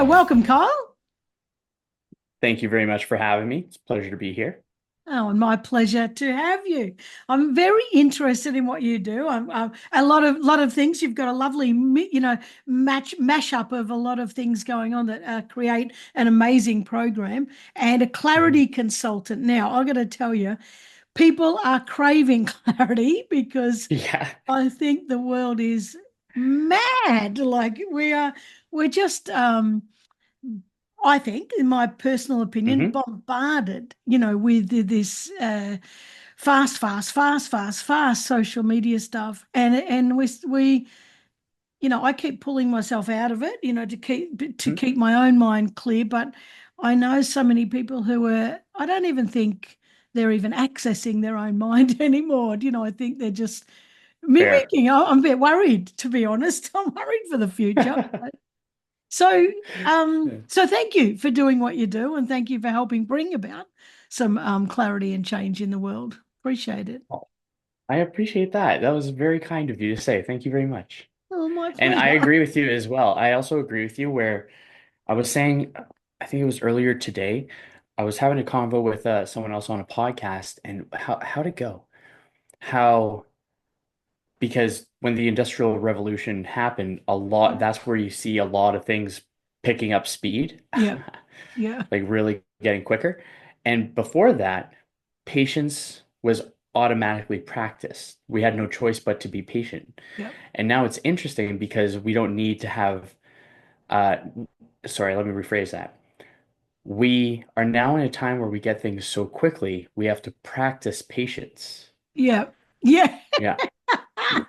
So welcome, Kyle. Thank you very much for having me. It's a pleasure to be here. Oh, and my pleasure to have you. I'm very interested in what you do. I'm a lot of things. You've got a lovely, mashup of a lot of things going on that create an amazing program and a Mhm. clarity consultant. Now, I've got to tell you, people are craving clarity because Yeah. I think the world is mad. Like we're just I think, in my personal opinion, Hmm. bombarded, with this fast social media stuff, and I keep pulling myself out of it, to keep my own mind clear. But I know so many people who I don't even think they're even accessing their own mind anymore. I think they're just Fair. mimicking. I'm a bit worried, to be honest. I'm worried for the future. So, so thank you for doing what you do, and thank you for helping bring about some clarity and change in the world. Appreciate it. Oh, I appreciate that. That was very kind of you to say. Thank you very much. Oh, my And I pleasure. agree with you as well. I also agree with you where I was saying, I think it was earlier today, I was having a convo with someone else on a podcast and how'd it go? How because when the Industrial Revolution happened, that's where you see a lot of things picking up speed. Yeah, yeah, Like really getting quicker. And before that, patience was automatically practiced. We had no choice but to be patient. yeah, And now it's interesting because we don't need to have, uh, sorry, let me rephrase that. We are now in a time where we get things so quickly, we have to practice patience. yeah, yeah. Yeah,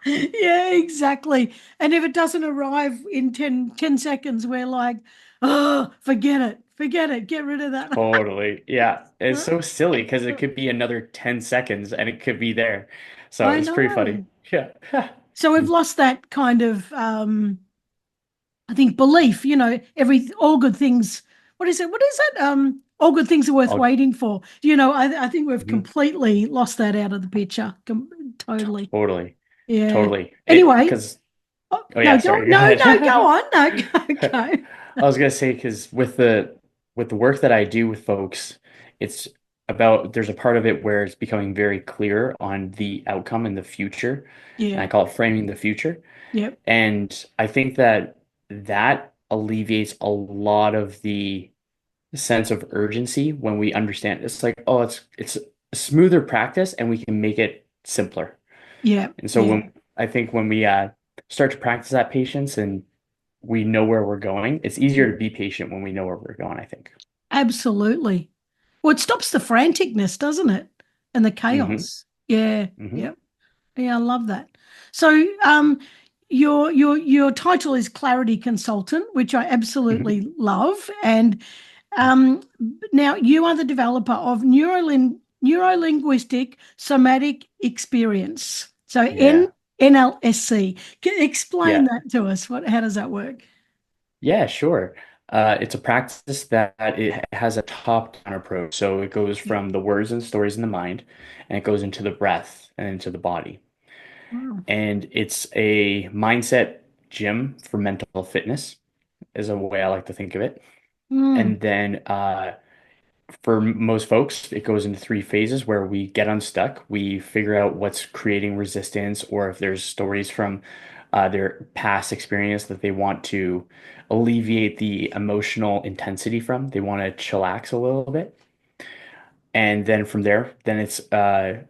Yeah, exactly. And if it doesn't arrive in ten seconds, we're like, oh, forget it, get rid of that. totally. Yeah, it's so silly because it could be another 10 seconds and it could be there. So I it's pretty funny. know. Yeah. So we've lost that kind of I think belief, all good things. What is it? What is it? All good things are worth I'll, waiting for. I think we've mhm. completely lost that out of the picture. Totally. Totally. Yeah. Totally. It Anyway, because oh, oh no, yeah, go, sorry, go no, no, go ahead. on. No, go. I was gonna say because with the work that I do with folks, it's about there's a part of it where it's becoming very clear on the outcome and the future, and Yeah. I call it framing the future. Yep. And I think that that alleviates a lot of the sense of urgency when we understand it's like, oh, it's a smoother practice and we can make it simpler. Yeah. And so Yeah. when we start to practice that patience and we know where we're going, it's easier to be patient when we know where we're going, I think. Absolutely. Well, it stops the franticness, doesn't it? And the Hmm. chaos. Yeah. Hmm. Yeah. Yeah, I love that. So, your title is Clarity Consultant, which I Hmm. absolutely love. And now you are the developer of Neuro Linguistic Somatic Experience. So Yeah. NLSC. Explain Yeah. that to us. How does that work? Yeah, sure. It's a practice that it has a top-down approach. So it goes Yeah. from the words and stories in the mind, and it goes into the breath and into the body. Wow. And it's a mindset gym for mental fitness, is a way I like to think of it. Mm, And then for most folks, it goes into three phases where we get unstuck. We figure out what's creating resistance, or if there's stories from their past experience that they want to alleviate the emotional intensity from. They want to chillax a little bit. And then from there, then it's a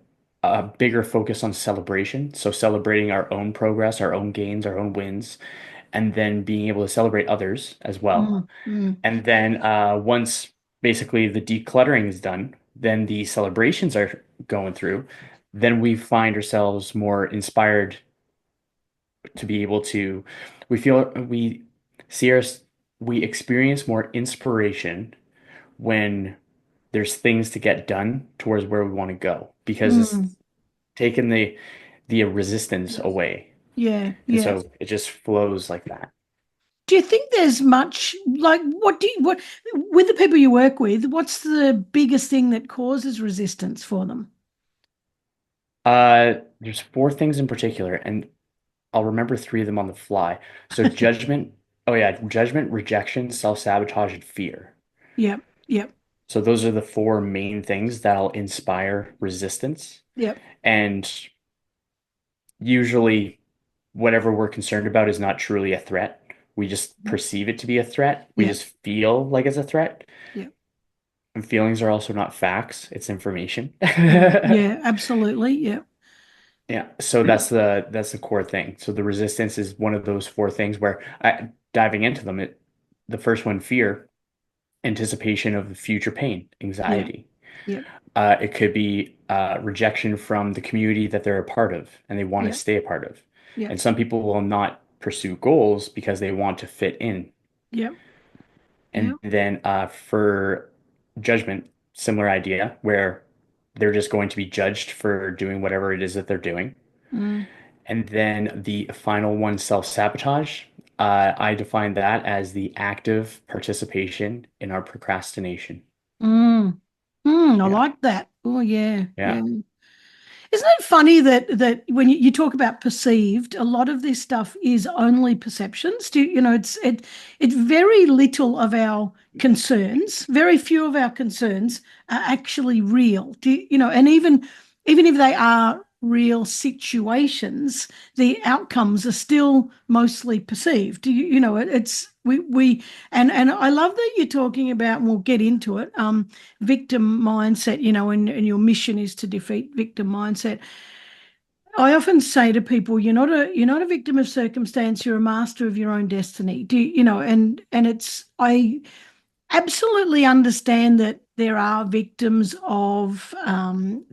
bigger focus on celebration. So celebrating our own progress, our own gains, our own wins, and then being able to celebrate others as well. mm, mm. And then once basically the decluttering is done, then the celebrations are going through, then we find ourselves more inspired to be able to, we feel we see our, we experience more inspiration when there's things to get done towards where we want to go because it's Mm. taken the resistance away. Yeah, And yeah. so it just flows like that. Do you think there's much like what with the people you work with, what's the biggest thing that causes resistance for them? There's four things in particular, and I'll remember three of them on the fly. So judgment, Oh yeah, judgment, rejection, self-sabotage, and fear. Yep. Yep. So those are the four main things that'll inspire resistance. Yep. And usually whatever we're concerned about is not truly a threat. We just Yep. perceive it to be a threat. We Yep. just feel like it's a threat. Yep. And feelings are also not facts, it's information. Yeah, absolutely. Yep. Yeah, so that's the core thing. So the resistance is one of those four things where diving into them, the first one, fear, anticipation of future pain, Yep. anxiety. Yep. It could be rejection from the community that they're a part of and they want to Yep. stay a part of. Yep. And some people will not pursue goals because they want to fit in. Yep. And Yep. then for judgment, similar idea where they're just going to be judged for doing whatever it is that they're doing. Mm. And then the final one, self-sabotage. I define that as the active participation in our procrastination. Mm. I Yeah. like that. Oh yeah. Yeah. Yeah. Isn't it funny that when you talk about perceived, a lot of this stuff is only perceptions? It's very little of our concerns, very few of our concerns are actually real. And even if they are real situations, the outcomes are still mostly perceived. It's we and I love that you're talking about, and we'll get into it. Victim mindset, and your mission is to defeat victim mindset. I often say to people, you're not a victim of circumstance, you're a master of your own destiny. And it's I absolutely understand that there are victims of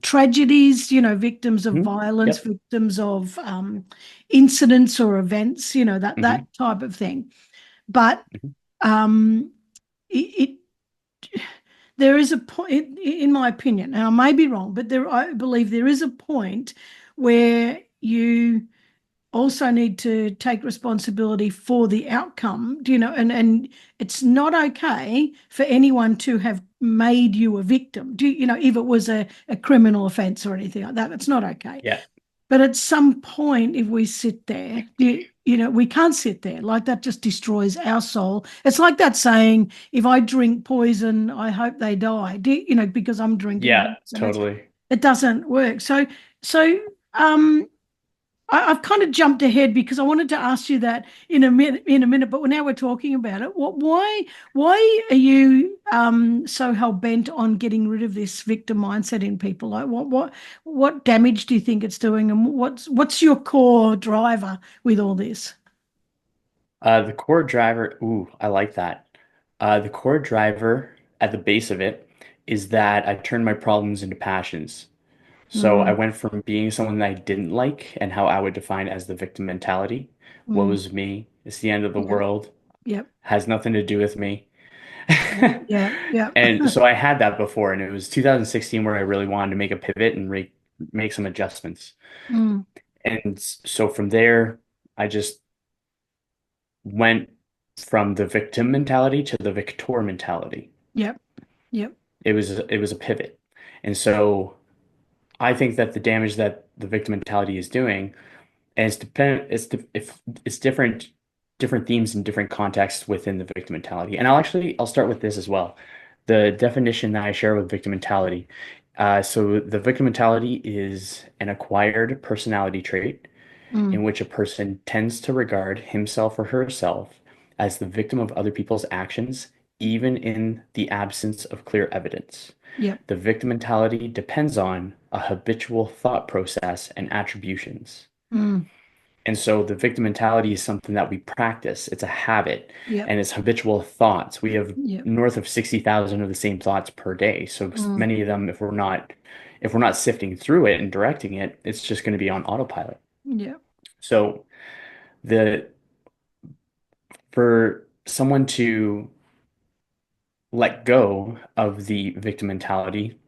tragedies, victims of Mhm. violence, Yep. victims of incidents or events, that Hmm. type of thing. But Hmm. um, it there is a point, in my opinion, and I may be wrong, but I believe there is a point where you also need to take responsibility for the outcome, and it's not okay for anyone to have made you a victim. If it was a criminal offense or anything like that, it's not okay. Yeah. But at some point, if we sit there, we can't sit there. Like that just destroys our soul. It's like that saying, if I drink poison, I hope they die, because I'm drinking Yeah, poison. totally. It doesn't work. So um, I've kind of jumped ahead because I wanted to ask you that in a minute, but now we're talking about it. Why are you so hell bent on getting rid of this victim mindset in people? Like what damage do you think it's doing, and what's your core driver with all this? The core driver, ooh, I like that. The core driver at the base of it is that I turned my problems into passions. So I Mm, went from being someone that I didn't like and how I would define as the victim mentality. Woe mm, is me. It's the end of the yep, world. yep, Has nothing to do with me. yeah, yeah. And so I had that before, and it was 2016 where I really wanted to make a pivot and make some adjustments. Mm, And so from there, I just went from the victim mentality to the victor mentality. yep, yep. It was a pivot. And so I think that the damage that the victim mentality is doing, and if it's different themes in different contexts within the victim mentality. And I'll start with this as well. The definition that I share with victim mentality. So the victim mentality is an acquired personality trait in Mm, which a person tends to regard himself or herself as the victim of other people's actions, even in the absence of clear evidence. yep. The victim mentality depends on a habitual thought process and attributions. Mm, And so the victim mentality is something that we practice. It's a habit yep. and it's habitual thoughts. We have Yep. north of 60,000 of the same thoughts per day. So Mm, many of them, if we're not sifting through it and directing it, it's just going to be on autopilot. yep. So the for someone to let go of the victim mentality,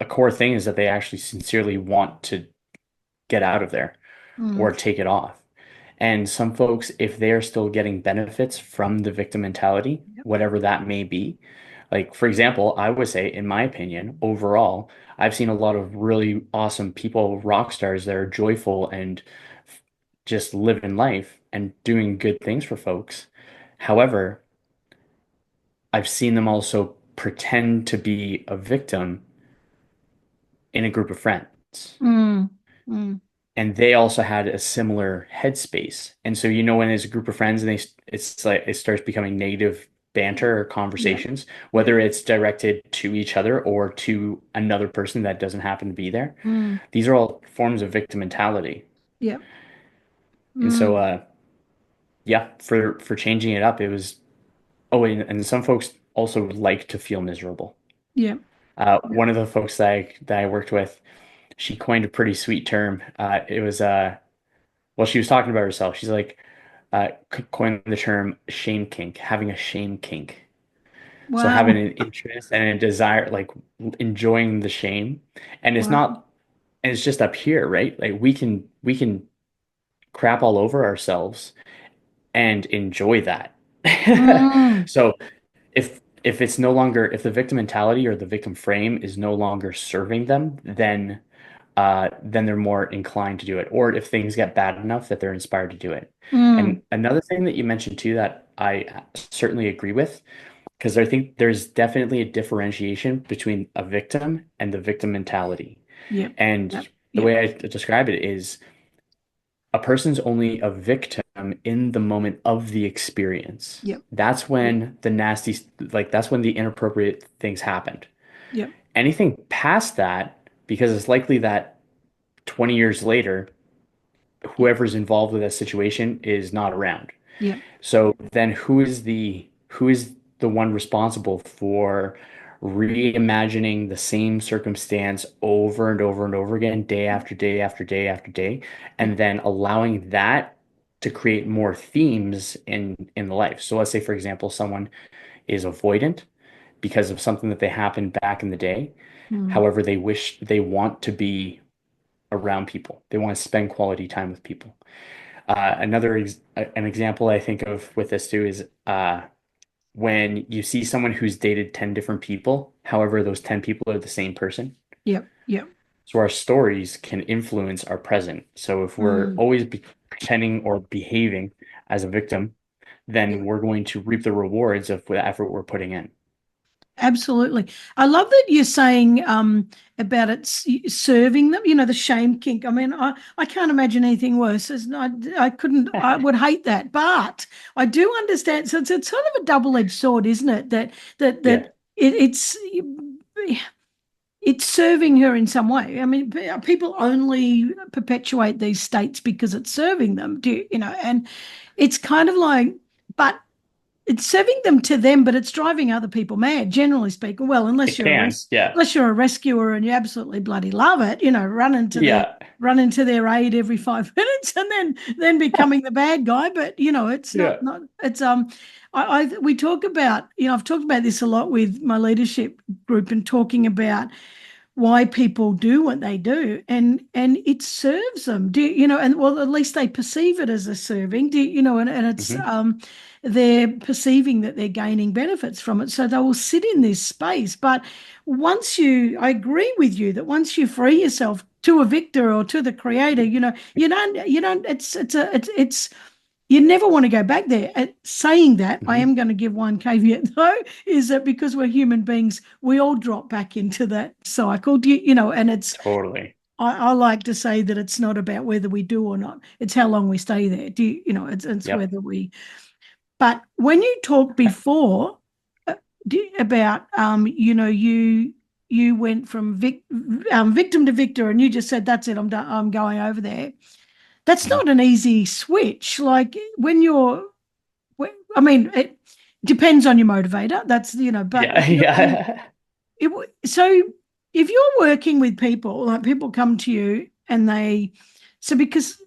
a core thing is that they actually sincerely want to get out of there Mm, or take it off. And some folks, if they are still getting benefits from the victim mentality, yep. whatever that may be, like for example, I would say, in my opinion, overall, I've seen a lot of really awesome people, rock stars that are joyful and just living life and doing good things for folks. However, I've seen them also pretend to be a victim in a group of friends. Mm, mm, And they also had a similar headspace. And so, when there's a group of friends and it's like it starts becoming negative banter or yeah, conversations, yeah, whether it's directed to each other or to another person that doesn't happen to be there, mm, these are all forms of victim mentality. yeah, And so, mm, yeah, for changing it up, it was, oh, and some folks also like to feel miserable. yeah. Yeah. One of the folks that I worked with, she coined a pretty sweet term. It was well, she was talking about herself. She's like, coined the term shame kink, having a shame kink. So having Wow. an interest and a desire, like enjoying the shame, and it's Wow. not, and it's just up here, right? Like we can crap all over ourselves and enjoy that. Mm, So if it's no longer, if the victim mentality or the victim frame is no longer serving them, then they're more inclined to do it. Or if things get bad enough that they're inspired to do it. And mm, another thing that you mentioned too that I certainly agree with, because I think there's definitely a differentiation between a victim and the victim mentality. yep, And yep, the yep, way I describe it is a person's only a victim in the moment of the experience. yep, That's yep, when the nasty, like that's when the inappropriate things happened. yep, Anything past that, because it's likely that 20 years later, yep, whoever's involved with that situation is not around. yep, So then who is the one responsible for reimagining the same circumstance over and over and over again, day after day after day after day, yep, and then allowing that to create more themes in the life. So let's say, for example, someone is avoidant because of something that they happened back in the day. mm, However, they want to be around people. They want to spend quality time with people. An example I think of with this too is when you see someone who's dated 10 different people, however, those 10 people are the same person. yep, yep, So our stories can influence our present. So if we're mm, always pretending or behaving as a victim, then yep. we're going to reap the rewards of the effort we're putting in. Absolutely. I love that you're saying about it serving them, the shame kink. I mean, I can't imagine anything worse. I couldn't, I would hate that. But I do understand. So it's sort of a double-edged sword, isn't it? Yeah, It's serving her in some way. I mean, people only perpetuate these states because it's serving them, and it's kind of like, but it's serving them to them, but it's driving other people mad, generally speaking. Well, it can. Yeah. unless you're a rescuer and you absolutely bloody love it, Yeah. run into their aid every 5 minutes and then becoming the bad guy. But it's not Yeah. not it's I we talk about, I've talked about this a lot with my leadership group and talking about why people do what they do, and it serves them, and well, at least they perceive it as a serving, and it's Hmm. they're perceiving that they're gaining benefits from it, so they will sit in this space. But I agree with you that once you free yourself to a victor or to the creator, you don't it's you never want to go back there. Saying that, I Hmm. am going to give one caveat though, is that because we're human beings, we all drop back into that cycle. And Totally. I like to say that it's not about whether we do or not. It's how long we stay there. It's Yep. whether we. But when you talked before uh, about, you went from victim to victor, and you just said, "That's it. I'm done. I'm going over there." That's Mhm. not an easy switch. Like I mean, it depends on your motivator. But Yeah. Yeah. so if you're working with people, like people come to you and because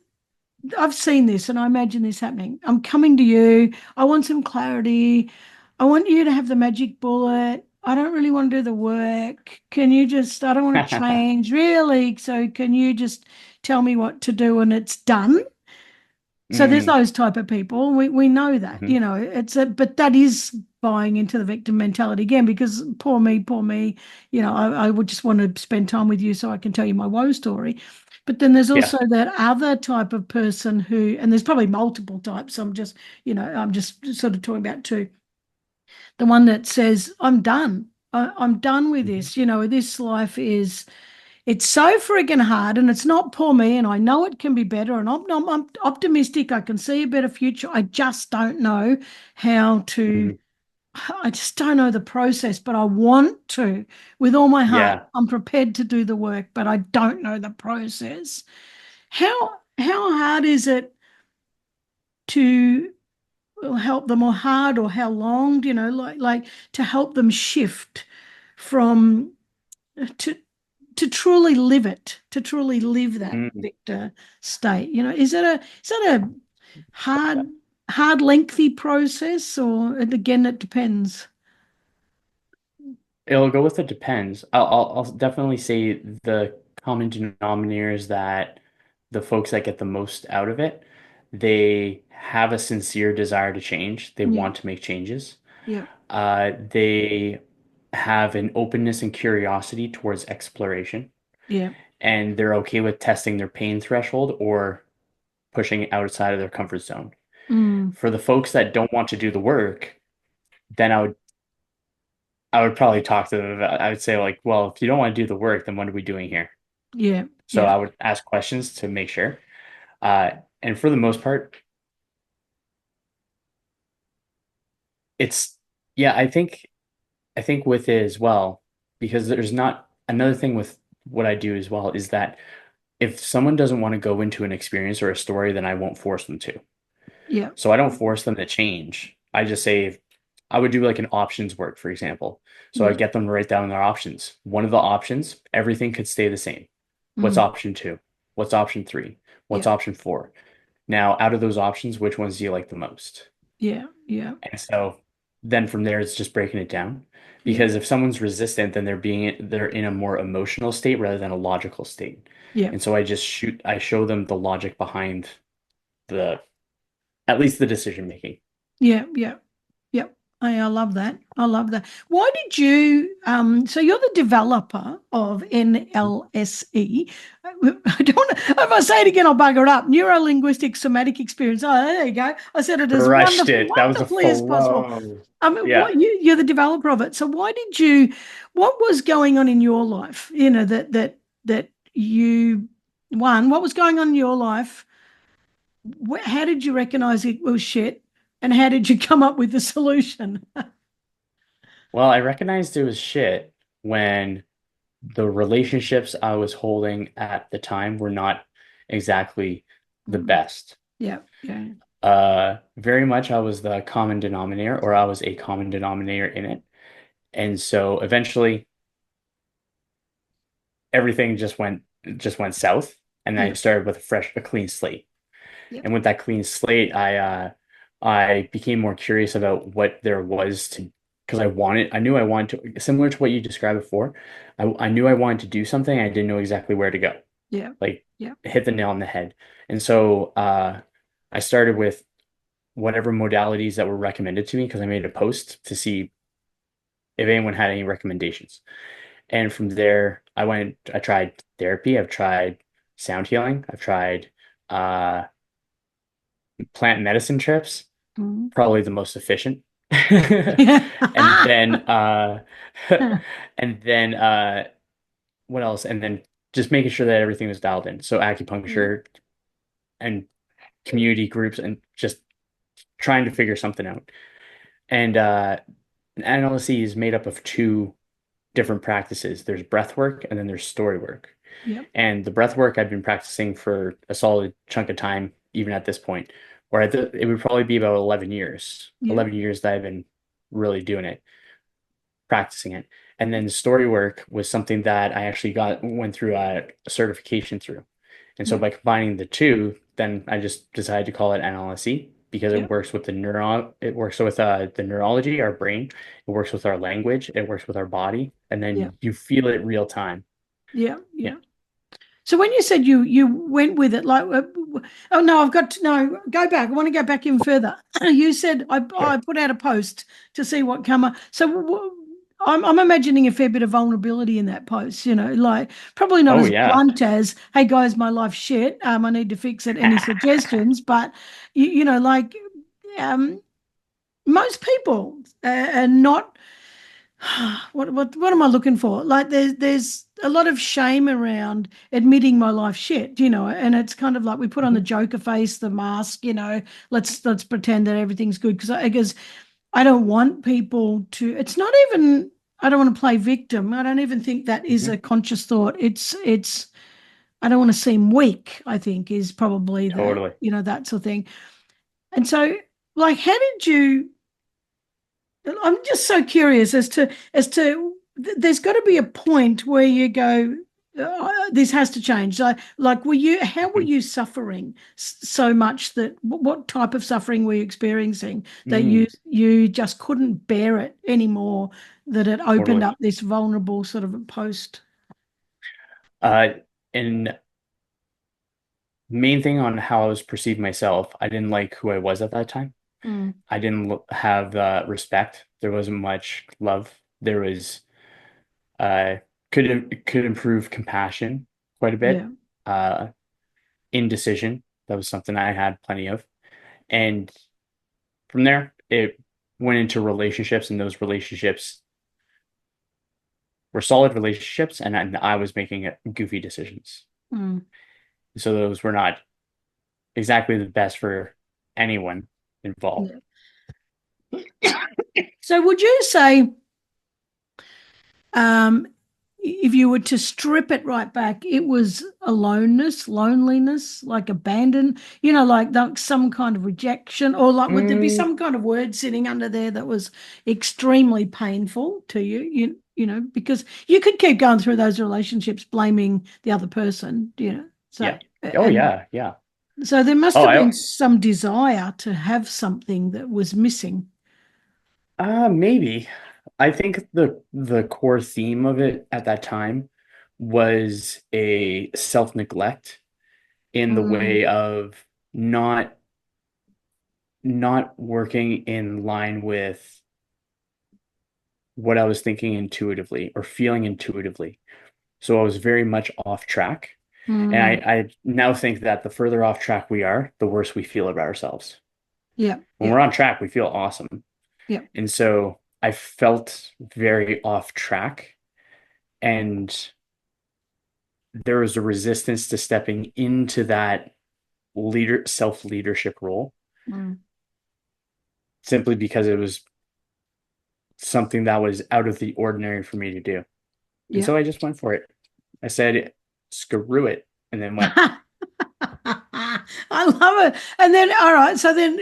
I've seen this and I imagine this happening. I'm coming to you. I want some clarity. I want you to have the magic bullet. I don't really want to do the work. I don't want to change really. So can you just tell me what to do and it's done? So there's Mm. those type of people. We know that, Hmm. but that is buying into the victim mentality again, because poor me, I would just want to spend time with you so I can tell you my woe story. But then there's Yeah. also that other type of person who, and there's probably multiple types. I'm just sort of talking about two. The one that says, I'm done. I'm done with Mhm. this. This life it's so friggin' hard and it's not poor me. And I know it can be better. And I'm optimistic. I can see a better future. I just don't know how to, Mhm. I just don't know the process, but I want to with all my heart. Yeah. I'm prepared to do the work, but I don't know the process. How hard is it to help them, or hard, or how long, like to help them shift from to to truly live it, to truly live that Mm. victor state? Is that a hard, lengthy process, or and again it depends? It'll go with it depends. I'll definitely say the common denominator is that the folks that get the most out of it, they have a sincere desire to change. They Yeah, want to make changes. yeah, They have an openness and curiosity towards exploration, yeah. and they're okay with testing their pain threshold or pushing outside of their comfort zone. Mm, For the folks that don't want to do the work, then I would probably talk to them about, I would say like, well, if you don't want to do the work, then what are we doing here? yeah, So yeah, I would ask questions to make sure. And for the most part, it's yeah, I think with it as well, because there's not another thing with what I do as well is that if someone doesn't want to go into an experience or a story, then I won't force them to. yeah. So I don't force them to change. I just say I would do like an options work, for example. So I Yeah. get them to write down their options. One of the options, everything could stay the same. What's Mm, option two? What's option three? What's yeah, option four? Now, out of those options, which ones do you like the most? yeah, yeah, And so then from there, it's just breaking it down. yeah, Because if someone's resistant, then they're in a more emotional state rather than a logical state. yeah, And so I show them the logic behind the at least the decision making. yeah, yeah. Yep. I love that. I love that. Why did you so you're the developer of NLSE. I don't if I say it again, I'll bugger it up. Neuro Linguistic Somatic Experience. Oh, there you go. I said it as Crushed it. That was a wonderfully as possible. flow. I mean, Yeah. you're the developer of it. So what was going on in your life? That you what was going on in your life? How did you recognize it was shit? And how did you come up with the solution? Well, I recognized it was shit when the relationships I was holding at the time were not exactly the Mm. best. Yeah, yeah, Very much I was the common denominator, or I was a common denominator in it. And so eventually everything just went south. And then I yeah, started with a clean slate. yeah, And with that clean slate, I became more curious about what there was to because I knew I wanted to, similar to what you described before. I knew I wanted to do something. I didn't know exactly where to go. yeah, Like yeah, hit the nail on the head. And so I started with whatever modalities that were recommended to me because I made a post to see if anyone had any recommendations. And from there, I tried therapy, I've tried sound healing, I've tried uh, plant medicine trips, mm, probably the most efficient. yeah, And then and then what else? And then just making sure that everything was dialed in. So yeah, acupuncture and community groups and just trying to figure something out. And NLC is made up of two different practices. There's breath work and then there's story work. yeah, And the breath work I've been practicing for a solid chunk of time, even at this point, or it would probably be about 11 years, yeah, 11 years that I've been really doing it, practicing it. And then story work was something that I actually went through a certification through. And so yeah, by combining the two, then I just decided to call it NLSE because yeah, it works with the neurology, our brain, it works with our language, it works with our body, and yeah, then you feel it real time. yeah, Yeah. yeah. So when you said you went with it, like, oh no, I've got to no, go back. I want to go back even further. You said I Sure. put out a post to see what come up. So I'm imagining a fair bit of vulnerability in that post, like probably not Oh as yeah. blunt as, "Hey guys, my life's shit. I need to fix it. Any suggestions?" But like um, most people are not. What am I looking for? Like there's a lot of shame around admitting my life shit, and it's kind of like we put on the Mhm. joker face, the mask, let's pretend that everything's good because I don't want people to. It's not even. I don't want to play victim. I don't even think that is Mhm. a conscious thought. It's. I don't want to seem weak. I think is probably the Totally. that sort of thing. And so, like, how did you? I'm just so curious as to there's got to be a point where you go, this has to change. Like, how were Mhm. you suffering so much that what type of suffering were you experiencing that you Mm, you just couldn't bear it anymore, that it opened totally. up this vulnerable sort of a post? Uh, and main thing on how I was perceived myself, I didn't like who I was at that time. Mm, I didn't have respect. There wasn't much love. There was uh could improve compassion quite a yeah. bit. Uh, indecision. That was something I had plenty of. And from there, it went into relationships, and those relationships were solid relationships, and I was making goofy decisions. Mm, So those were not exactly the best for anyone involved. yeah. So would you say, Um, if you were to strip it right back, it was aloneness, loneliness, like abandon, like some kind of rejection, or like would there be Mm, some kind of word sitting under there that was extremely painful to you? Because you could keep going through those relationships blaming the other person, So yeah. Oh and yeah, yeah. so there must Oh, have been some desire to have something that was missing. maybe. I think the core theme of it at that time was a self-neglect in the Mm, way of not not working in line with what I was thinking intuitively or feeling intuitively. So I was very much off track. And mm, I now think that the further off track we are, the worse we feel about ourselves. yeah, When yeah, we're on track, we feel awesome. yeah. And so I felt very off track, and there was a resistance to stepping into that self-leadership role Mm, simply because it was something that was out of the ordinary for me to do. And yeah. so I just went for it. I said, screw it, and then went. I love it. And then, all right. So then,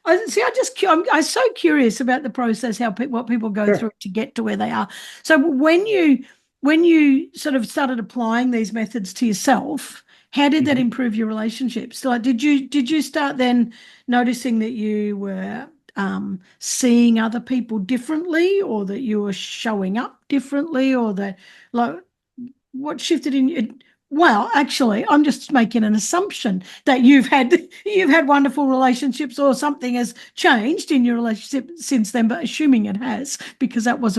I see. I'm so curious about the process, what people go through Sure. to get to where they are. So when you sort of started applying these methods to yourself, how did that Mhm. improve your relationships? Like, did you start then noticing that you were seeing other people differently, or that you were showing up differently, or that like what shifted in it? Well, actually, I'm just making an assumption that you've had wonderful relationships, or something has changed in your relationship since then, but assuming it has, because that was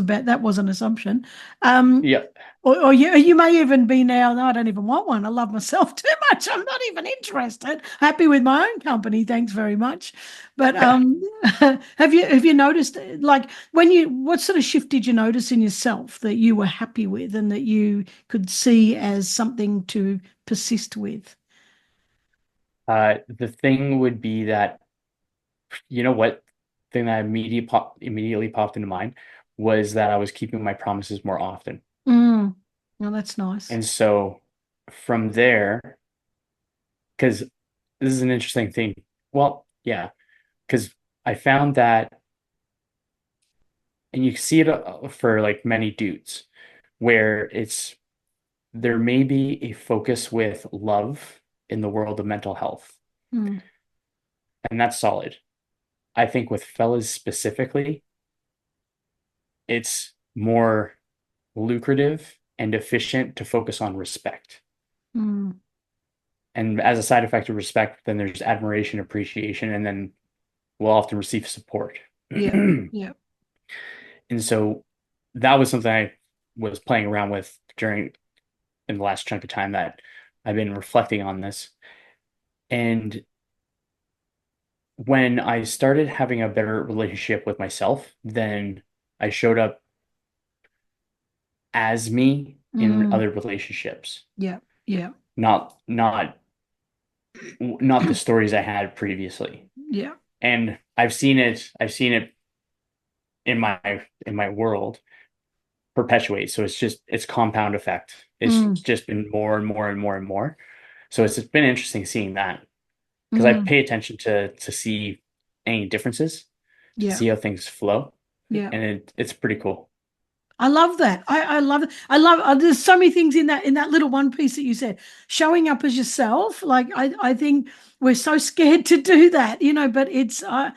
an assumption. Um, Yeah. or you may even be now, "No, I don't even want one. I love myself too much. I'm not even interested. Happy with my own company. Thanks very much." But have you noticed, like, what sort of shift did you notice in yourself that you were happy with and that you could see as something to persist with? The thing would be that, you know what? Thing that immediately popped into mind was that I was keeping my promises more often. Mm. Well, that's nice. And so from there, because this is an interesting thing. Well, yeah, because I found that, and you see it for like many dudes, where there may be a focus with love in the world of mental health, Mm. and that's solid. I think with fellas specifically, it's more lucrative and efficient to focus on respect. Mm. And as a side effect of respect, then there's admiration, appreciation, and then we'll often receive support. Yeah. And Yeah. so that was something I was playing around with during in the last chunk of time that I've been reflecting on this. And when I started having a better relationship with myself, then I showed up as me in Mm, other relationships, yeah, yeah, not the stories I had previously. yeah. And I've seen it in my world perpetuate. So it's compound effect. It's Mm, just been more and more and more and more. So it's been interesting seeing that because I mm, pay attention to see any differences, to yeah, see how things flow, yeah. and it's pretty cool. I love that. I love it. I love there's so many things in that little one piece that you said. Showing up as yourself. Like I think we're so scared to do that, but it's I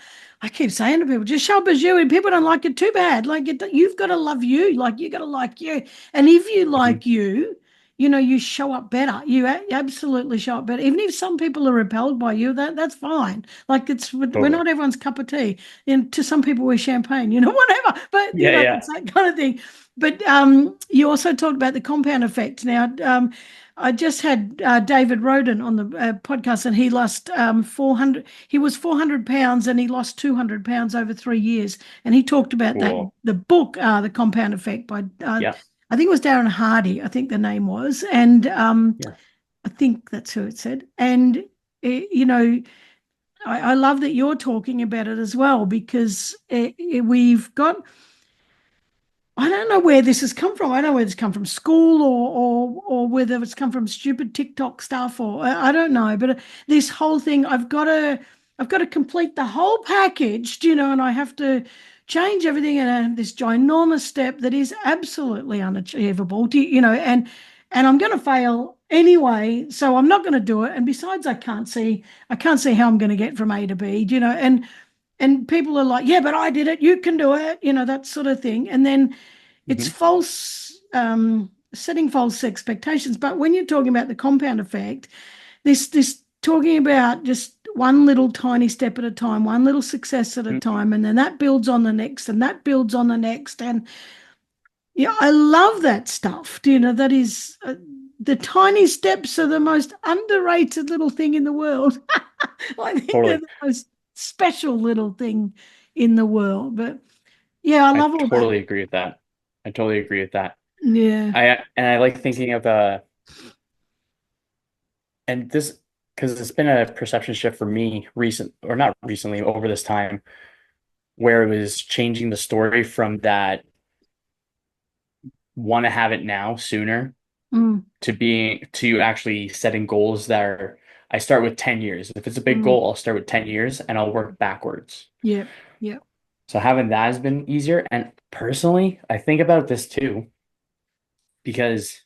keep saying to people, just show up as you, and people don't like it too bad. Like you've got to love you. Like you got to like you. And if you Mhm. like you, you show up better. You absolutely show up better. Even if some people are repelled by you, that's fine. Like we're Totally. not everyone's cup of tea. And to some people we're champagne, whatever. But Yeah, yeah. it's that kind of thing. But you also talked about the compound effect. Now, I just had David Roden on the podcast, and he lost 400. He was 400 pounds, and he lost 200 pounds over 3 years. And he talked about that Cool. the book, The Compound Effect, by Yeah, I think it was Darren Hardy. I think the name was, and yeah. I think that's who it said. And I love that you're talking about it as well because we've got I don't know where this has come from. I don't know whether it's come from school or whether it's come from stupid TikTok stuff or I don't know. But this whole thing, I've got to complete the whole package, and I have to change everything in this ginormous step that is absolutely unachievable. And I'm going to fail anyway, so I'm not going to do it. And besides, I can't see how I'm going to get from A to B. And people are like, yeah, but I did it. You can do it. That sort of thing. And then it's Hmm. false, setting false expectations. But when you're talking about the compound effect, this talking about just one little tiny step at a time, one little success at a time, and then that builds on the next, and that builds on the next, and yeah, I love that stuff. That is the tiny steps are the most underrated little thing in the world. I think they're Totally. the most special little thing in the world. But yeah, I I love all that. totally agree with that. I totally agree with that. Yeah. I like thinking of and this because it's been a perception shift for me recent or not recently over this time where it was changing the story from that want to have it now sooner Mm, to actually setting goals that are I start with 10 years. If it's a big mm. goal, I'll start with 10 years and I'll work backwards. Yeah. Yeah. So having that has been easier. And personally, I think about this too, because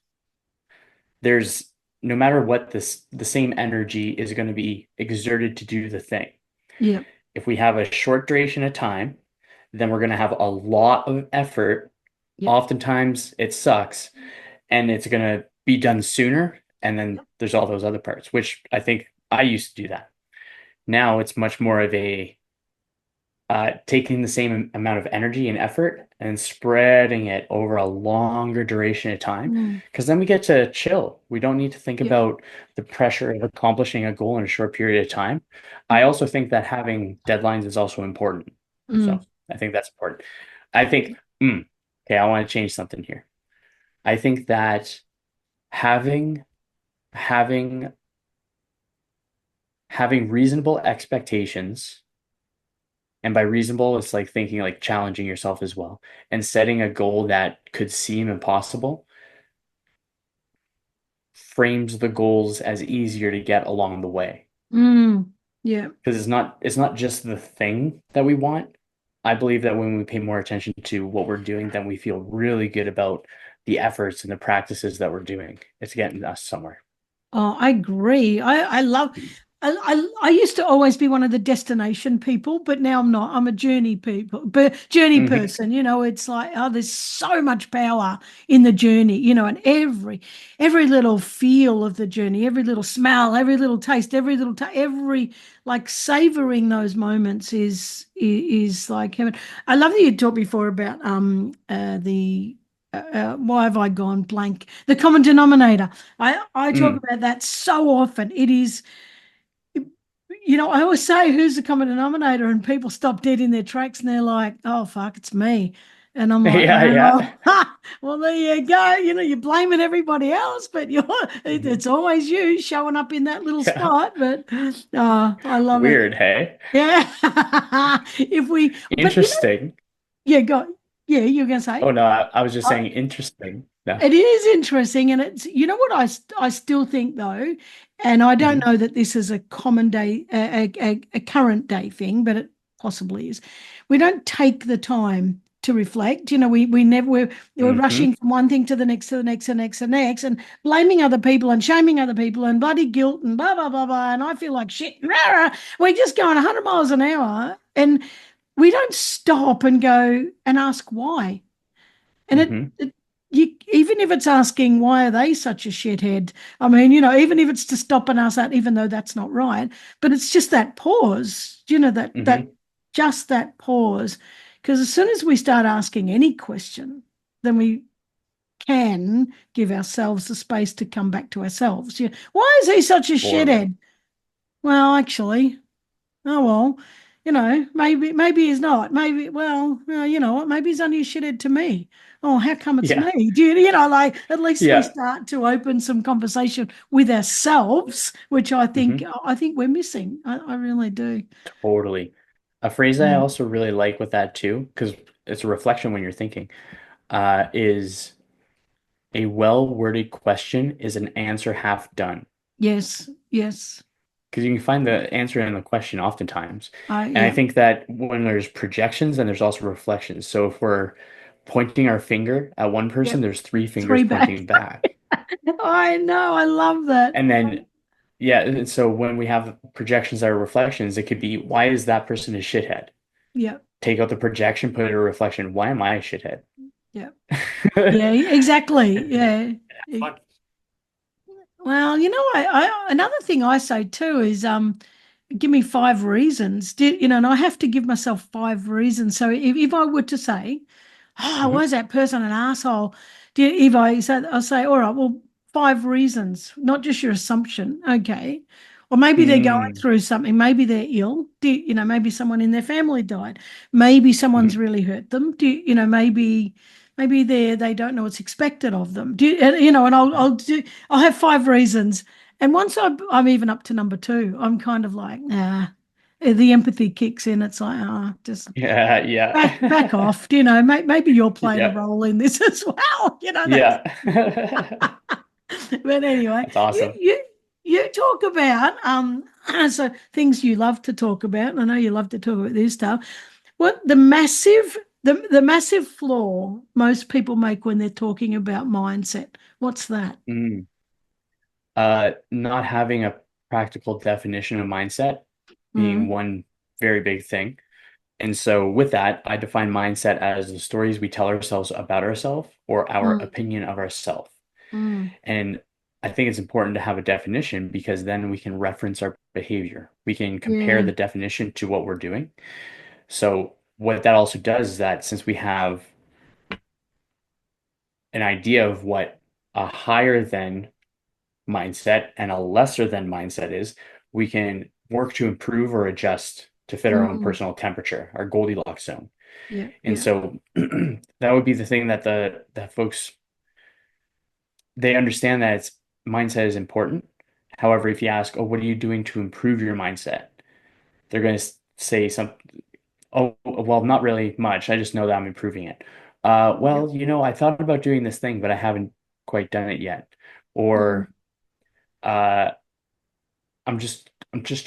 there's no matter what the same energy is going to be exerted to do the thing. Yeah. If we have a short duration of time, then we're going to have a lot of effort. Yeah. Oftentimes it sucks and it's going to be done sooner. And then there's all those other parts, which I think I used to do that. Now it's much more of a taking the same amount of energy and effort and spreading it over a longer duration of time. Mm. Because then we get to chill. We don't need to think Yeah. about the pressure of accomplishing a goal in a short period of time. I Mm. also think that having deadlines is also important. Mm. So I think that's important. I think, okay, I want to change something here. I think that having having having reasonable expectations, and by reasonable, it's like thinking like challenging yourself as well and setting a goal that could seem impossible frames the goals as easier to get along the way. Mm. Yeah. Because it's not just the thing that we want. I believe that when we pay more attention to what we're doing, then we feel really good about the efforts and the practices that we're doing. It's getting us somewhere. Oh, I agree. I love I used to always be one of the destination people, but now I'm not. I'm a journey Hmm. person. It's like, oh, there's so much power in the journey, and every little feel of the journey, every little smell, every little taste, every like savoring those moments is like heaven. I love that you talked before about the why have I gone blank? The common denominator. I talk Mm. about that so often. It is, I always say, who's the common denominator? And people stop dead in their tracks and they're like, oh, fuck, it's me. And I'm like, Yeah, yeah, well, ha, well, there you go. You're blaming everybody else, but hmm, it's always you showing up in that little yeah. spot. But I love it. Weird, hey? Yeah. If we, but Interesting. yeah, go, yeah, you're going to say. Oh no, I was just Uh, saying interesting. No. It is interesting, and it's what I still think though, and I don't Hmm. know that this is a common day, a current day thing, but it possibly is. We don't take the time to reflect. We never we're Hmm. rushing from one thing to the next, to the next, to the next, to the next, and blaming other people and shaming other people and bloody guilt and blah blah blah blah. And I feel like shit. Rah, rah. We're just going 100 miles an hour, and we don't stop and go and ask why. And Hmm. even if it's asking why are they such a shithead, I mean, even if it's to stop and ask that, even though that's not right, but it's just that pause, that Hmm. just that pause. Because as soon as we start asking any question, then we can give ourselves the space to come back to ourselves. Yeah. Why is he such a Totally. shithead? Well, actually, oh well, maybe he's not. Maybe, well, you know what? Maybe he's only a shithead to me. Oh, how come it's Yeah. me? Like at least we Yeah. start to open some conversation with ourselves, which I think Hmm. I think we're missing. I really do. Totally. A phrase I Yeah. also really like with that too, because it's a reflection when you're thinking, is a well-worded question is an answer half done. Yes. Yes. Because you can find the answer in the question oftentimes. And I Yeah. think that when there's projections, then there's also reflections. So if we're pointing our finger at one person, Yep. there's three fingers Three back. pointing back. I know. I love that. And then, yeah, and so when we have projections that are reflections, it could be, why is that person a shithead? Yep. Take out the projection, put it in a reflection. Why am I a shithead? Yep. Yeah. Exactly. And Yeah. fun. Well, another thing I say too is give me 5 reasons. And I have to give myself 5 reasons. So if I were to say, oh, why Mhm. is that person an asshole? If I say, I'll say, all right, well, 5 reasons, not just your assumption. Okay. Or maybe they're going Mm. through something. Maybe they're ill. Maybe someone in their family died. Maybe someone's Mhm. really hurt them. Maybe they don't know what's expected of them. And I'll have 5 reasons. And once I'm even up to number two, I'm kind of like, nah, the empathy kicks in. It's like, just Yeah, back yeah. off. Maybe you're playing a Yeah, role in this as well. That's. yeah. But anyway, That's you awesome. you you talk about so things you love to talk about. And I know you love to talk about this stuff. What the massive flaw most people make when they're talking about mindset? What's that? Mm. Not having a practical definition of mindset being Mm, one very big thing. And so with that, I define mindset as the stories we tell ourselves about ourselves or our mm, opinion of ourselves. mm. And I think it's important to have a definition because then we can reference our behavior. We can compare Yeah. the definition to what we're doing. So what that also does is that since we have an idea of what a higher than mindset and a lesser than mindset is, we can work to improve or adjust to fit our own Mm, personal temperature, our Goldilocks zone. yeah. And Yeah. so that would be the thing that that folks they understand that it's mindset is important. However, if you ask, "Oh, what are you doing to improve your mindset?" They're going to say something, "Oh, well, not really much. I just know that I'm improving it." Yeah. Well, I thought about doing this thing, but I haven't quite done it yet. Mm, Or uh, I'm just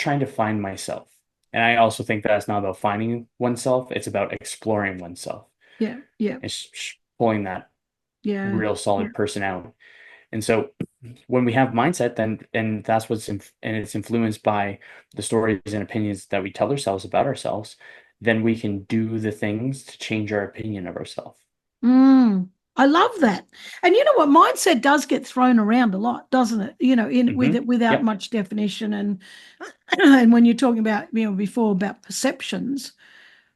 trying to find myself. And I also think that it's not about finding oneself, it's about exploring oneself. yeah. Yeah. It's pulling that Yeah. real Yeah. solid person out. And so when we have mindset, then and that's and it's influenced by the stories and opinions that we tell ourselves about ourselves, then we can do the things to change our opinion of ourselves. Mm, I love that. And you know what? Mindset does get thrown around a lot, doesn't it? In with Hmm. it without Yep. much definition. And and when you're talking about, before about perceptions,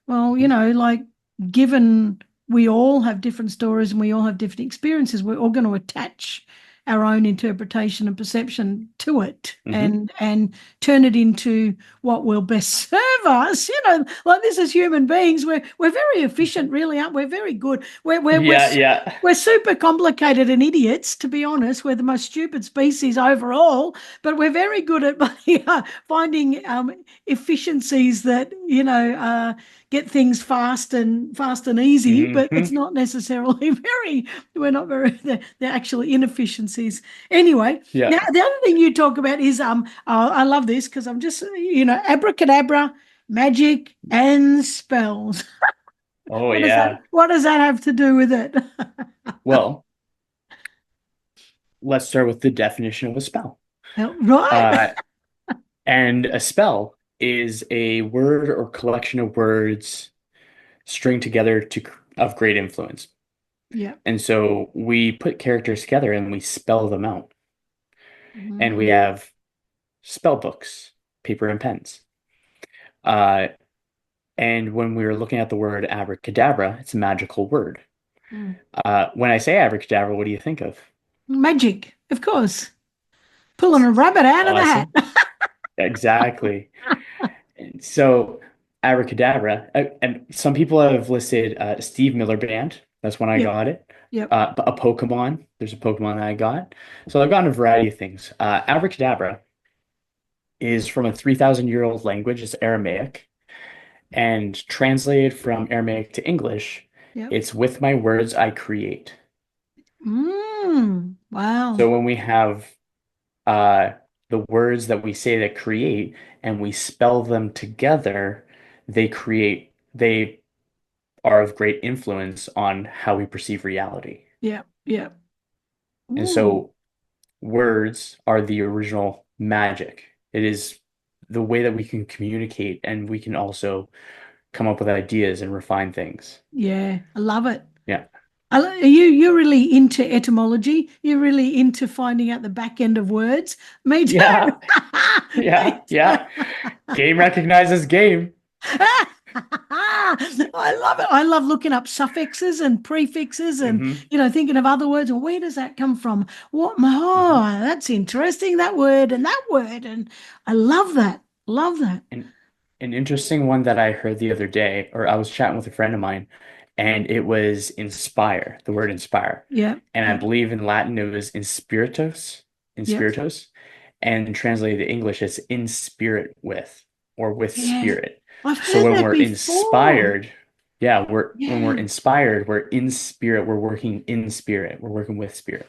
well, like, given we all have different stories and we all have different experiences, we're all going to attach our own interpretation and perception to it, Hmm. and turn it into what will best serve us. Like this, as human beings, we're very efficient, really, aren't we? We're very good. Yeah, yeah. We're super complicated and idiots, to be honest. We're the most stupid species overall, but we're very good at finding efficiencies that get things fast and easy, but it's Hmm. not necessarily very. We're not very. They're actually inefficiencies. Anyway, Yeah. now the other thing you talk about is I love this because I'm just abracadabra, magic, and spells. Oh, yeah. What does that have to do with it? Well, let's start with the definition of a spell. Right. Uh, and a spell is a word or collection of words stringed together of great influence. Yeah. And so we put characters together and we spell them out. And we Mm, have spell books, paper and pens. Uh, and when we were looking at the word abracadabra, it's a magical word. mm. When I say abracadabra, what do you think of? Magic, of course. Pulling a rabbit out of the hat. Awesome. Exactly. And so abracadabra, and some people have listed Steve Miller Band. That's when I Yep. got it. Yep. A Pokemon. There's a Pokemon that I got. So I've gotten a variety of things. Abracadabra is from a 3,000-year-old language. It's Aramaic. And translated from Aramaic to English, Yep. it's with my words I create. Wow. So when we have uh, the words that we say that create and we spell them together, they are of great influence on how we perceive reality. Yep. Yep. And Ooh. so words are the original magic. It is the way that we can communicate and we can also come up with ideas and refine things. Yeah, I love it. Yeah. You're really into etymology. You're really into finding out the back end of words. Me too. Yeah. Me Yeah. too. Yeah. Game recognizes game. I love it. I love looking up suffixes and prefixes and, Hmm. thinking of other words. Well, where does that come from? What? Oh, Hmm. that's interesting. That word and that word. And I love that. Love that. And an interesting one that I heard the other day, or I was chatting with a friend of mine, and it was inspire, the word inspire. Yeah. And I Yeah. believe in Latin it was Yeah. inspiritus, and translated to English it's in spirit with, or with Yeah. spirit. I've So heard when that we're before. inspired, yeah, when we're Yeah. inspired, we're in spirit, we're working in spirit, we're working with spirit.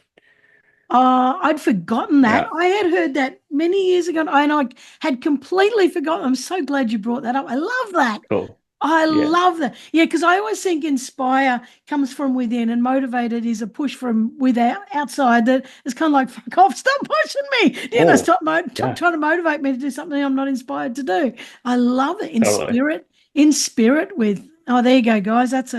I'd forgotten that. Yeah, I had heard that many years ago, and I had completely forgotten. I'm so glad you brought that up. I love that. cool. I Yeah. love that. Yeah, because I always think inspire comes from within and motivated is a push from without outside that is kind of like, fuck off, stop pushing me. Oh, Stop yeah, trying to motivate me to do something I'm not inspired to do. I love it. totally. In spirit with, oh, there you go, guys. That's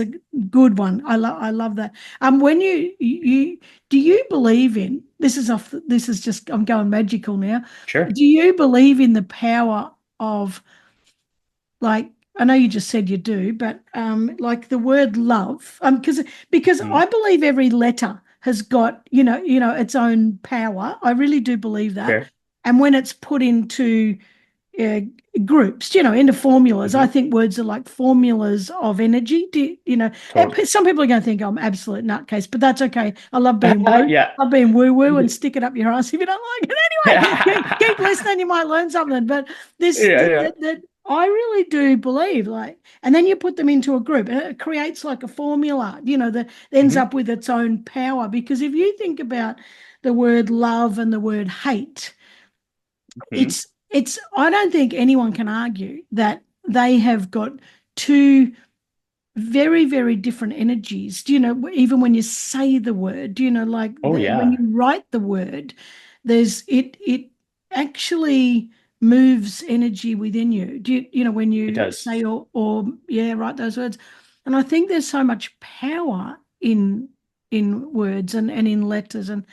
a good one. I love that. When you do you believe in this is just I'm going magical now. Sure. Do you believe in the power of, like, I know you just said you do, but like the word love, because I Mhm. believe every letter has got, its own power. I really do believe that. Fair. And when it's put into uh, groups, into formulas, I Hmm. think words are like formulas of energy. Totally. Some people are going to think I'm absolute nutcase, but that's okay. I love being woo. Yeah. I've been woo woo and stick it up your ass if you don't like it. Anyway, keep Yeah, listening. You might learn something. But this yeah. that I really do believe, like, and then you put them into a group and it creates like a formula, that ends Hmm. up with its own power. Because if you think about the word love and the word hate, Hmm. it's I don't think anyone can argue that they have got two very, very different energies. Do you know, even when you say the word, do you know, like Oh when yeah, you write the word, it actually moves energy within you. You know, when it you does. say or yeah, write those words. And I think there's so much power in words and in letters. And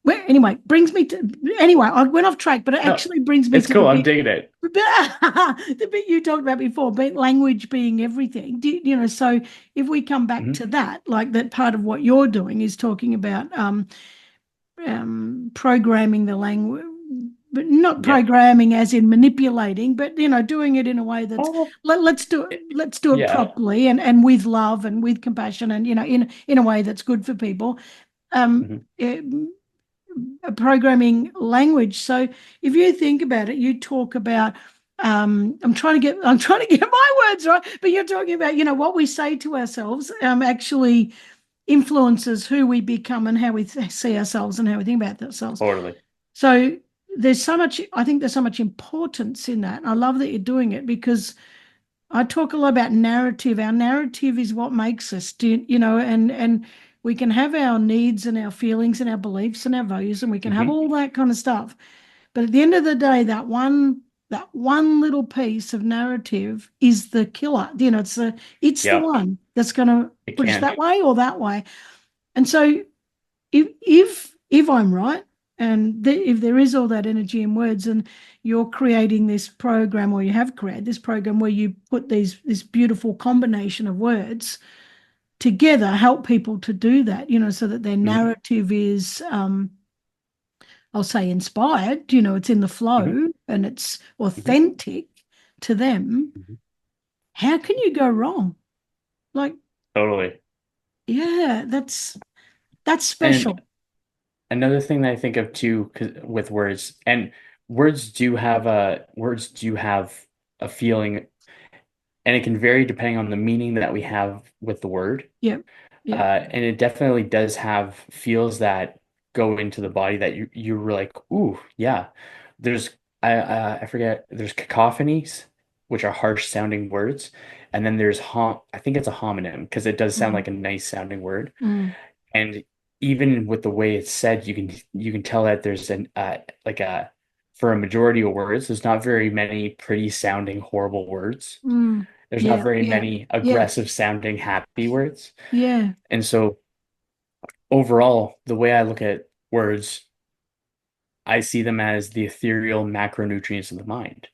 well, anyway, brings me to anyway, I went off track, but it No, actually brings me it's to the cool. I'm bit digging it. the bit you talked about before, but language being everything. You know, so if we come back Hmm. to that, like that part of what you're doing is talking about programming the language, but not Yep. programming as in manipulating, but you know, doing it in a way that's Oh, let's do it, it- let's do it yeah. properly and with love and with compassion and you know, in a way that's good for people. Hmm. Eh, a programming language. So if you think about it, you talk about I'm trying to get my words right, but you're talking about, you know, what we say to ourselves actually influences who we become and how we see ourselves and how we think about ourselves. Totally. So I think there's so much importance in that. And I love that you're doing it because I talk a lot about narrative. Our narrative is what makes us, you know, and we can have our needs and our feelings and our beliefs and our values, and we can have Hmm. all that kind of stuff. But at the end of the day, that one little piece of narrative is the killer. You know, it's the Yeah, one that's going to it push can. that way or that way. And so if I'm right, and if there is all that energy in words, and you're creating this program, or you have created this program where you put this beautiful combination of words together, help people to do that, you know, so that their Hmm. narrative is, I'll say, inspired. You know, it's in the Hmm. flow and it's Hmm. authentic to them. Hmm. How can you go wrong? Like, Totally. yeah, that's And special. another thing that I think of too, 'cause with words, and words do have a feeling, and it can vary depending on the meaning that we have with the word. Yep, yep. And it definitely does have feels that go into the body that you were like, ooh, yeah. There's I forget. There's cacophonies, which are harsh sounding words, and then there's I think it's a homonym because it does sound Mm, like a nice sounding word. mm, And even with the way it's said, you can tell that there's an like a for a majority of words, there's not very many pretty sounding horrible words. mm. There's not Yeah, very yeah, many yeah, aggressive sounding happy words. yeah. And so overall, the way I look at words, I see them as the ethereal macronutrients of the mind.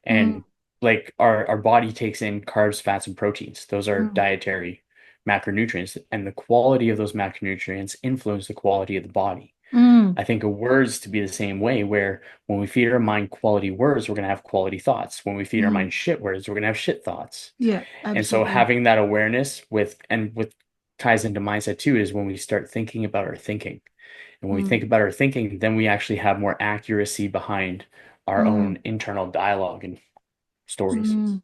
Mm, And like our body takes in carbs, fats, and proteins. Those are mm, dietary macronutrients, and the quality of those macronutrients influence the quality of the body. mm, I think of words to be the same way, where when we feed our mind quality words, we're going to have quality thoughts. When we feed our mm. mind shit words, we're going to have shit thoughts. Yeah, And so absolutely. having that awareness with ties into mindset too is when we start thinking about our thinking. And when we think Mm, about our thinking, then we actually have more accuracy behind our mm, own internal dialogue and stories. mm.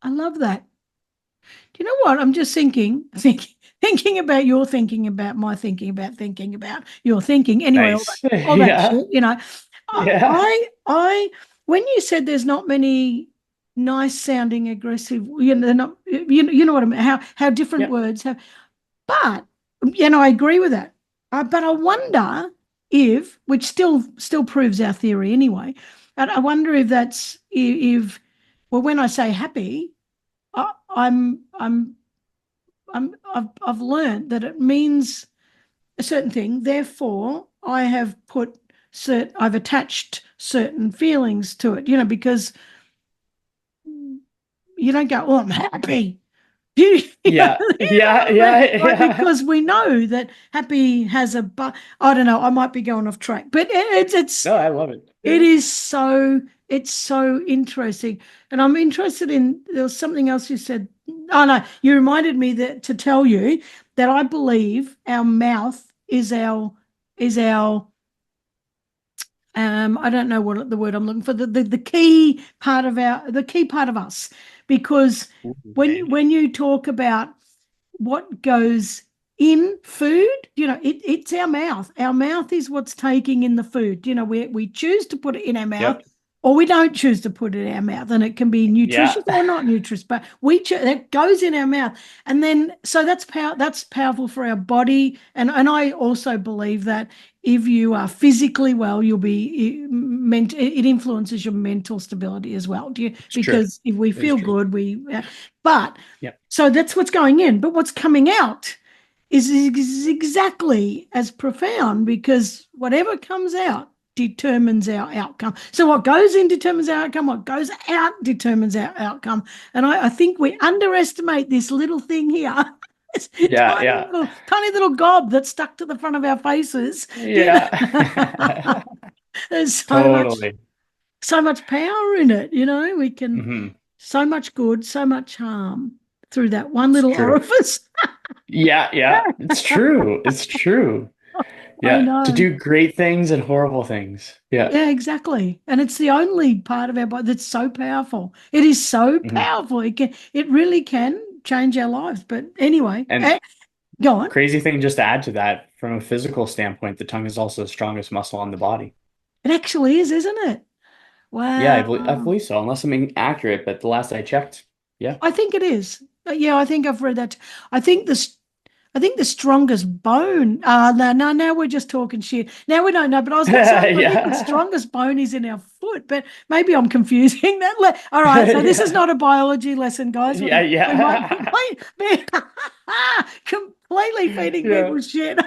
I love that. Do you know what? I'm just thinking about your thinking about my thinking about your thinking. Anyway, Nice. all that Yeah. shit, you know. Yeah. When you said there's not many nice sounding aggressive, you know, they're not, you know what I mean, how different Yeah. words have, but, you know, I agree with that. But I wonder if, which still proves our theory anyway, and I wonder if that's, if, well, when I say happy, I, I've learned that it means a certain thing. Therefore, I've attached certain feelings to it, you know, because you don't go, oh, I'm happy. You know, Yeah. Yeah. Yeah. like, Yeah. because we know that happy has but I don't know, I might be going off track, but No, I love it. it Yeah. is so it's so interesting. And I'm interested in, there was something else you said. Oh no, you reminded me that to tell you that I believe our mouth is our I don't know what the word I'm looking for, the key part of us, because Ooh, when okay. you talk about what goes in food, you know, it's our mouth. Our mouth is what's taking in the food. You know, we choose to put it in our mouth, Yep. or we don't choose to put it in our mouth, and it can be Yeah. nutritious or not nutritious, but that goes in our mouth. And then so that's powerful for our body. And I also believe that if you are physically well, you'll be meant it influences your mental stability as well. Do you? It's true. Because if we It is feel true. good, but Yeah. so that's what's going in, but what's coming out is exactly as profound, because whatever comes out determines our outcome. So what goes in determines our outcome, what goes out determines our outcome. And I think we underestimate this little thing here. This Yeah, yeah. tiny little gob that's stuck to the front of our faces. You know, Yeah. there's Totally. so much power in it. We can Hmm. so much good, so much harm through that one It's little true. orifice. Yeah, yeah. It's true. It's true. I Yeah. To know. do great things and horrible things. Yeah. Yeah, exactly. And it's the only part of our body that's so powerful. It is so Hmm. powerful. It really can change our lives. But anyway, And go on. crazy thing just to add to that, from a physical standpoint, the tongue is also the strongest muscle on the body. It actually is, isn't it? Yeah, Wow. I believe so, unless I'm inaccurate, but the last I checked, yeah. I think it is. Yeah, I think I've read that. I think the strongest bone. No, no, now we're just talking shit. Now we don't know. But I was going to say, I think the Yeah. strongest bone is in our foot, but maybe I'm confusing that. All right, so this is Yeah. not a biology lesson, guys. Yeah, We might yeah. complete, be completely feeding Yeah. people shit.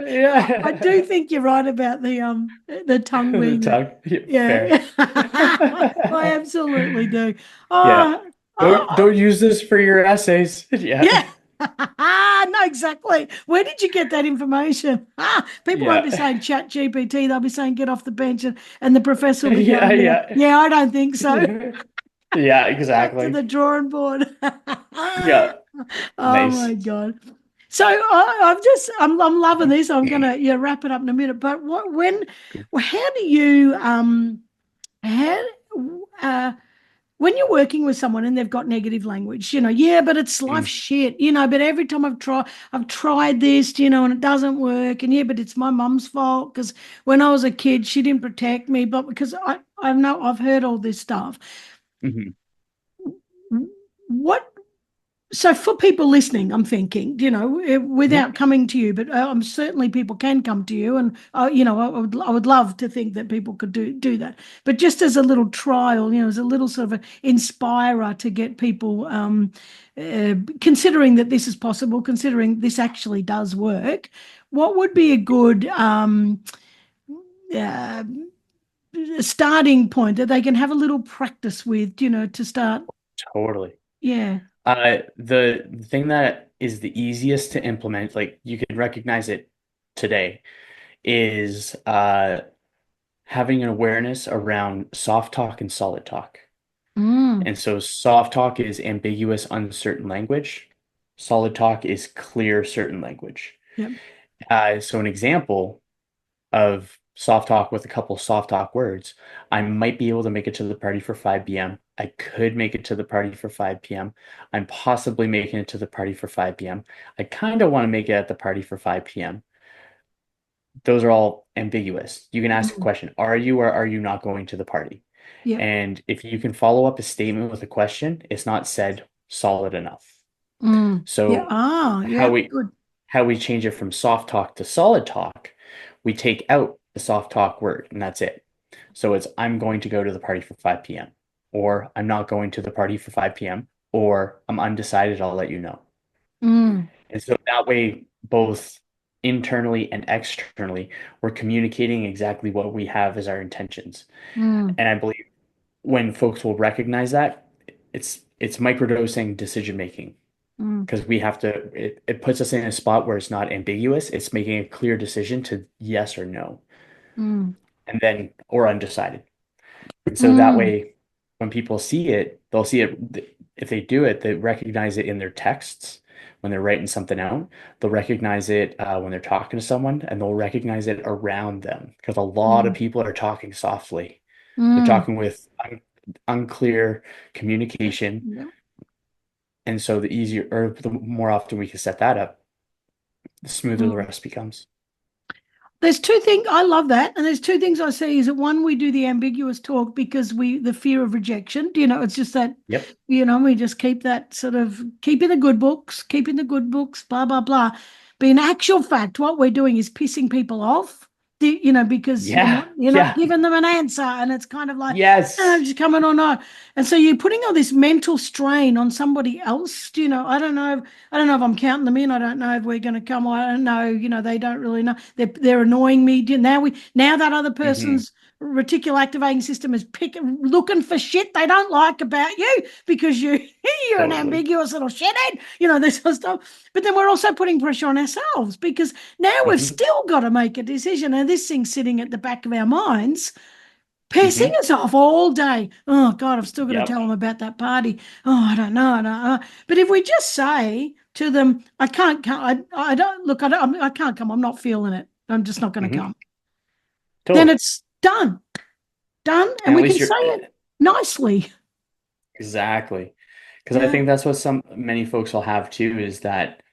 I do Yeah. think you're right about the tongue The being the tongue. Yeah, fair. yeah. I absolutely do. Yeah. Oh, Don't use this for your essays. Yeah. yeah. No, exactly. Where did you get that information? People won't be Yeah. saying chat GPT. They'll be saying get off the bench, and the professor will be Yeah, going, yeah, yeah. yeah, I don't think so. Yeah, Back to exactly. the drawing board. Yeah. Oh my Nice. God. So I'm loving this. I'm gonna wrap it up in a minute. But Cool. how do you how uh when you're working with someone and they've got negative language, yeah, but it's life Mm, shit, but every time I've tried this, and it doesn't work. And yeah, but it's my mum's fault because when I was a kid, she didn't protect me. But because I've heard all this stuff. mhm. What So for people listening, I'm thinking, Mhm. without coming to you, but certainly people can come to you, and I would love to think that people could do that. But just as a little trial, as a little sort of an inspirer to get people considering that this is possible, considering this actually does work, what would be a good uh, starting point that they can have a little practice with, to start? Totally. Yeah. The thing that is the easiest to implement, like you can recognize it today, is having an awareness around soft talk and solid talk. Mm. And so soft talk is ambiguous, uncertain language. Solid talk is clear, certain language. Yep. So an example of soft talk with a couple soft talk words, I might be able to make it to the party for 5 p.m. I could make it to the party for 5 p.m. I'm possibly making it to the party for 5 p.m. I kind of want to make it at the party for 5 p.m. Those are all ambiguous. You can ask a Mm. question, are you or are you not going to the party? Yep. And if you can follow up a statement with a question, it's not said solid enough. Mm. Yeah. So Ah, how yeah. we Good. how we change it from soft talk to solid talk, we take out the soft talk word and that's it. So it's I'm going to go to the party for 5 p.m. or I'm not going to the party for 5 p.m. or I'm undecided, I'll let you know. Mm. And so that way, both internally and externally, we're communicating exactly what we have as our intentions. Mm. And I believe when folks will recognize that, it's microdosing decision making Mm. because we have to it puts us in a spot where it's not ambiguous. It's making a clear decision to yes or no, Mm. and then or undecided. And so that Mm. way, when people see it, they'll see it. If they do it, they recognize it in their texts when they're writing something out. They'll recognize it when they're talking to someone, and they'll recognize it around them because a lot of Mm. people are talking softly. They're Mm. talking with unclear communication, Yep. and so the easier or the more often we can set that up, the smoother the Mm. rest becomes. There's two things I love that, and there's two things I see is that one, we do the ambiguous talk because the fear of rejection. It's just that, Yep. we just keep that sort of keeping the good books, blah blah blah. But in actual fact, what we're doing is pissing people off, because you're not Yeah. you're not Yeah. giving them an answer, and it's kind of like, Yes. just coming or not. And so you're putting all this mental strain on somebody else. I don't know if I'm counting them in. I don't know if we're going to come. I don't know. They don't really know. They're annoying me. Now that other Hmm. person's reticular activating system is looking for shit they don't like about you because you're an Totally. ambiguous little shithead. This sort of stuff. But then we're also putting pressure on ourselves because now we've Hmm. still got to make a decision, and this thing's sitting at the back of our minds pissing Hmm. us off all day. Oh God, I've still got to Yep. tell them about that party. Oh, I don't know. I don't know. But if we just say to them, I can't come, I don't look, I can't come. I'm not feeling it. I'm just not going to Hmm. come. Then Totally. it's done, done, and And at we can least say you're it nicely. exactly. Because I Yeah, think that's what many folks will have too, is that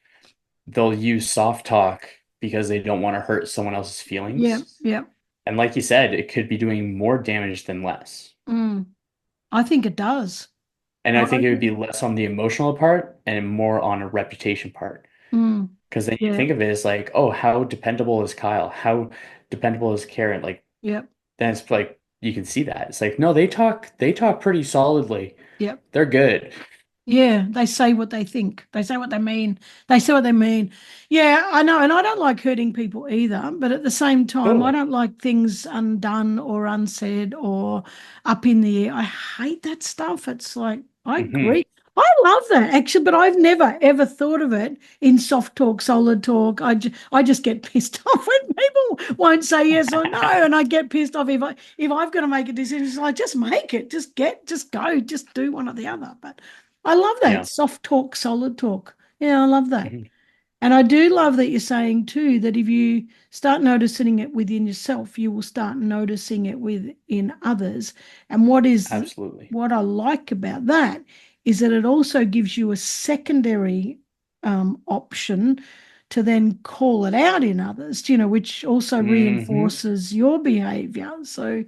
they'll use soft talk because they don't want to hurt someone else's yeah, feelings. yeah. And like you said, it could be doing more damage than less. Mm, I think it does. And I I, think it would be less on the emotional part and more on a reputation part. mm, Because then you yeah, think of it as like, oh, how dependable is Kyle? How dependable is Karen? Like, yeah, then it's like you can see that. It's like, no, they talk pretty solidly. yeah. They're good. Yeah, they say what they think. They say what they mean. They say what they mean. Yeah, I know. And I don't like hurting people either. But at the same time, I Totally. don't like things undone or unsaid or up in the air. I hate that stuff. It's like, I Hmm. agree. I love that actually, but I've never ever thought of it in soft talk, solid talk. I just get pissed off when people won't say yes or no, and I get pissed off if I've got to make a decision. It's like just make it, just go, just do one or the other. But I love that Yeah. soft talk, solid talk. Yeah, I love that. Hmm. And I do love that you're saying too that if you start noticing it within yourself, you will start noticing it within others. And Absolutely. what I like about that is that it also gives you a secondary option to then call it out in others, which also Hmm. reinforces your behavior. So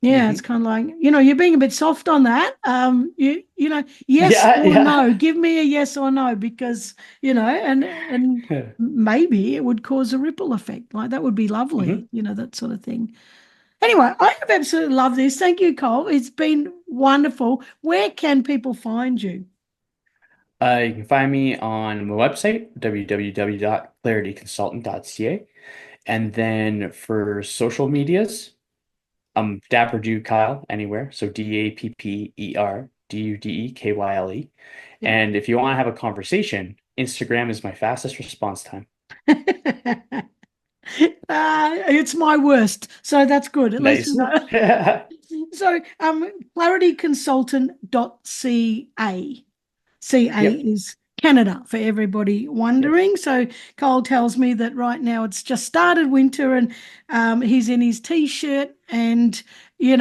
yeah, it's Hmm. kind of like, you're being a bit soft on that. Yes Yeah, or yeah. no. Give me a yes or no because, and maybe it would cause a ripple effect. Like that would be lovely, Hmm. that sort of thing. Anyway, I have absolutely loved this. Thank you, Cole. It's been wonderful. Where can people find you? You can find me on my website, www.clarityconsultant.ca. And then for social medias, Dapper Dude Kyle anywhere. So DAPPERDUDEKYLE. Yeah. And if you want to have a conversation, Instagram is my fastest response time. It's my worst. So that's good. At least you Nice. know. So, clarityconsultant.ca. CA Yep. is Canada for everybody Yep. wondering. So Cole tells me that right now it's just started winter and he's in his t-shirt and we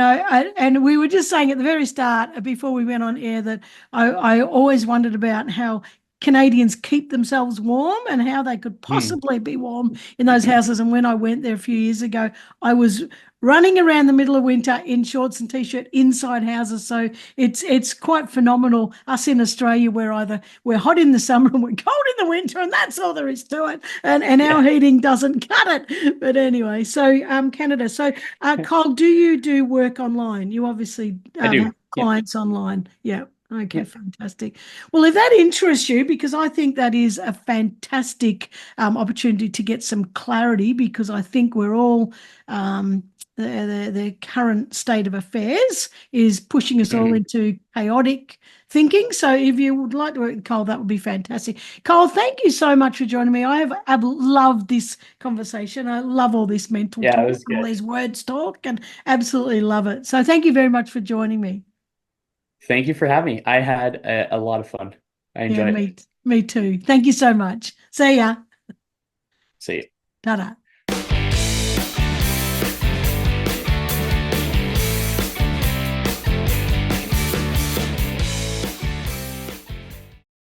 were just saying at the very start before we went on air that I always wondered about how Canadians keep themselves warm and how they could Hmm. possibly be warm in those houses. And when I went there a few years ago, I was running around the middle of winter in shorts and t-shirt inside houses. So it's quite phenomenal. Us in Australia, we're hot in the summer and we're cold in the winter, and that's all there is to it. And our Yeah, heating doesn't cut it. But anyway, so Canada. So Cole, do you do work online? You obviously I have do. Yep. clients online. Yeah. Okay, Yep. fantastic. Well, if that interests you, because I think that is a fantastic opportunity to get some clarity, because I think we're all the current state of affairs is pushing us all Hmm. into chaotic thinking. So if you would like to work with Cole, that would be fantastic. Cole, thank you so much for joining me. I've loved this conversation. I love all this mental Yeah, it talk, was all good. these words talk, and absolutely love it. So thank you very much for joining me. Thank you for having me. I had a lot of fun. I Yeah, enjoyed it. me too. Thank you so much. See ya. See you. Ta-da.